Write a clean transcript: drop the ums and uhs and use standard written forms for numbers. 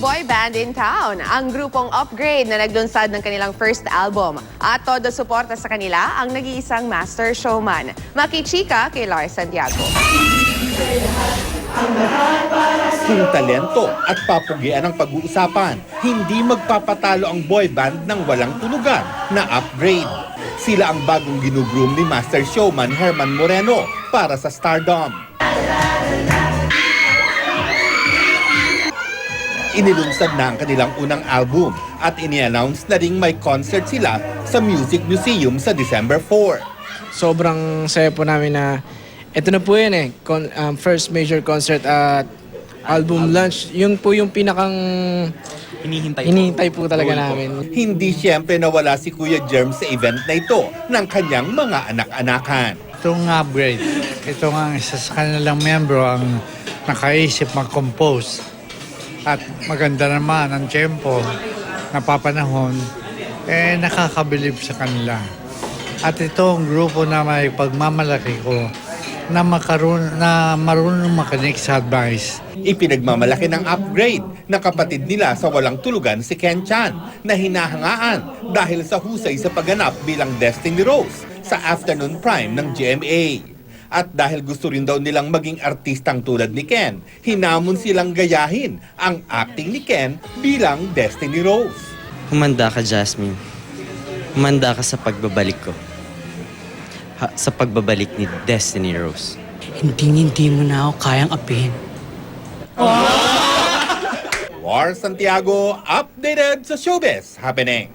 boy band in town, ang grupong Upgrade na naglunsad ng kanilang first album. At todo suporta sa kanila ang nag-iisang master showman. Makichika kay Lars Santiago. Kung talento at papugian ang pag-uusapan, hindi magpapatalo ang boy band ng walang tulugan na Upgrade. Sila ang bagong ginugroom ni master showman Herman Moreno para sa Stardom. Inilunsad na ang kanilang unang album at ini-announce na ring may concert sila sa Music Museum sa December 4. Sobrang saya po namin na ito na po yun first major concert at album launch. Yun po yung pinakang hinihintay po talaga namin. Hindi siyempre nawala si Kuya Germ sa event na ito ng kanyang mga anak-anakan. Itong Upgrade, ito nga isa sa kanilang membro ang nakaisip mag-compose. At maganda naman ang tempo na papanahon, nakakabilib sa kanila. At itong grupo na may pagmamalaki ko na marunong makinig sa advice. Ipinagmamalaki ng Upgrade na kapatid nila sa walang tulugan si Ken Chan na hinahangaan dahil sa husay sa pagganap bilang Destiny Rose sa afternoon prime ng GMA. At dahil gusto rin daw nilang maging artistang tulad ni Ken, hinamon silang gayahin ang acting ni Ken bilang Destiny Rose. Humanda ka, Jasmine. Humanda ka sa pagbabalik ko. Sa pagbabalik ni Destiny Rose. Hindi mo na ako kayang apihin. War Santiago, updated sa showbiz happening.